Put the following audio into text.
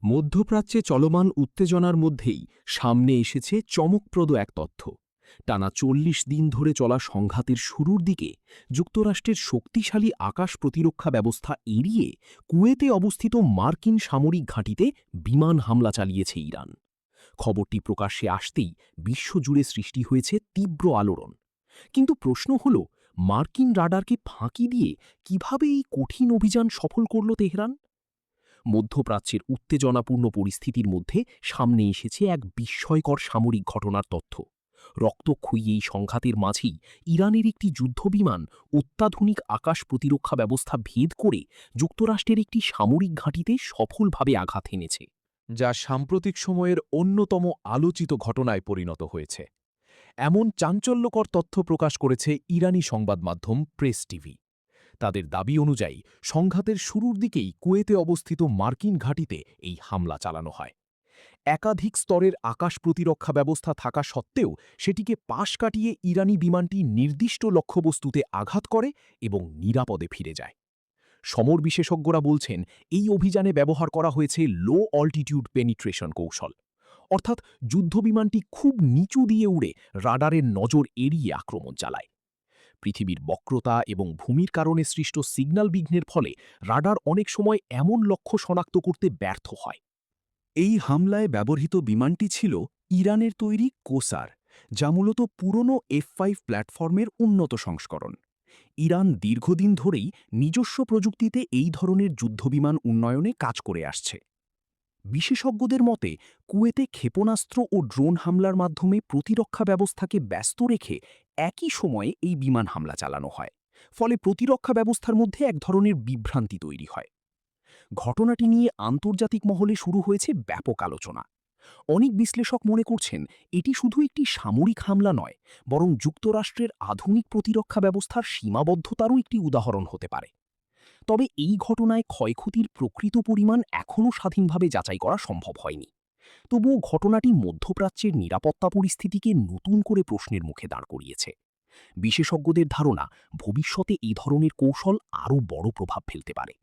মধ্যপ্রাচ্যে চলমান উত্তেজনার মধ্যেই সামনে এসেছে চমকপ্রদ এক তথ্য। টানা ৪০ দিন ধরে চলা সংঘাতের শুরুর দিকে যুক্তরাষ্ট্রের শক্তিশালী আকাশ প্রতিরক্ষা ব্যবস্থা এড়িয়ে কুয়েতে অবস্থিত মার্কিন সামরিক ঘাঁটিতে বিমান হামলা চালিয়েছে ইরান। খবরটি প্রকাশ্যে আসতেই বিশ্বজুড়ে সৃষ্টি হয়েছে তীব্র আলোড়ন। কিন্তু প্রশ্ন হল, মার্কিন রাডারকে ফাঁকি দিয়ে কিভাবে এই কঠিন অভিযান সফল করল তেহরান? মধ্যপ্রাচ্যের উত্তেজনাপূর্ণ পরিস্থিতির মধ্যে সামনে এসেছে এক বিস্ময়কর সামরিক ঘটনার তথ্য। রক্তক্ষয়ী এই সংঘাতের মাঝেই ইরানের একটি যুদ্ধবিমান অত্যাধুনিক আকাশ প্রতিরক্ষা ব্যবস্থা ভেদ করে যুক্তরাষ্ট্রের একটি সামরিক ঘাঁটিতে সফলভাবে আঘাত এনেছে, যা সাম্প্রতিক সময়ের অন্যতম আলোচিত ঘটনায় পরিণত হয়েছে। এমন চাঞ্চল্যকর তথ্য প্রকাশ করেছে ইরানি সংবাদ মাধ্যম প্রেস টিভি। তাদের দাবি অনুযায়ী সংঘাতের শুরুর দিকেই কুয়েতে অবস্থিত মার্কিন ঘাঁটিতে এই হামলা চালানো হয়। একাধিক স্তরের আকাশ প্রতিরক্ষা ব্যবস্থা থাকা সত্ত্বেও সেটিকে পাশ কাটিয়ে ইরানি বিমানটি নির্দিষ্ট লক্ষ্যবস্তুতে আঘাত করে এবং নিরাপদে ফিরে যায়। সমর বিশেষজ্ঞরা বলছেন, এই অভিযানে ব্যবহার করা হয়েছে লো অল্টিটিউড পেনিট্রেশন কৌশল, অর্থাৎ যুদ্ধবিমানটি খুব নিচু দিয়ে উড়ে রাডারের নজর এড়িয়ে আক্রমণ চালায়। পৃথিবীর বক্রতা এবং ভূমির কারণে সৃষ্ট সিগন্যাল বিঘ্নের ফলে রাডার অনেক সময় এমন লক্ষ্য শনাক্ত করতে ব্যর্থ হয়। এই হামলায় ব্যবহৃত বিমানটি ছিল ইরানের তৈরি কোসার, যা মূলত পুরনো F-5 প্ল্যাটফর্মের উন্নত সংস্করণ। ইরান দীর্ঘদিন ধরেই নিজস্ব প্রযুক্তিতে এই ধরনের যুদ্ধবিমান উন্নয়নে কাজ করে আসছে। বিশেষজ্ঞদের মতে, কুয়েতে ক্ষেপণাস্ত্র ও ড্রোন হামলার মাধ্যমে প্রতিরক্ষা ব্যবস্থাকে ব্যস্ত রেখে একই সময়ে এই বিমান হামলা চালানো হয়, ফলে প্রতিরক্ষা ব্যবস্থার মধ্যে এক ধরনের বিভ্রান্তি তৈরি হয়। ঘটনাটি নিয়ে আন্তর্জাতিক মহলে শুরু হয়েছে ব্যাপক আলোচনা। অনেক বিশ্লেষক মনে করছেন, এটি শুধু একটি সামরিক হামলা নয়, বরং যুক্তরাষ্ট্রের আধুনিক প্রতিরক্ষা ব্যবস্থার সীমাবদ্ধতারও একটি উদাহরণ হতে পারে। তবে এই ঘটনায় ক্ষয়ক্ষতির প্রকৃত পরিমাণ এখনও স্বাধীনভাবে যাচাই করা সম্ভব হয়নি। তবুও ঘটনাটি মধ্যপ্রাচ্যের নিরাপত্তা পরিস্থিতিকে নতুন করে প্রশ্নের মুখে দাঁড় করিয়েছে। বিশেষজ্ঞদের ধারণা, ভবিষ্যতে এই ধরনের কৌশল আরও বড় প্রভাব ফেলতে পারে।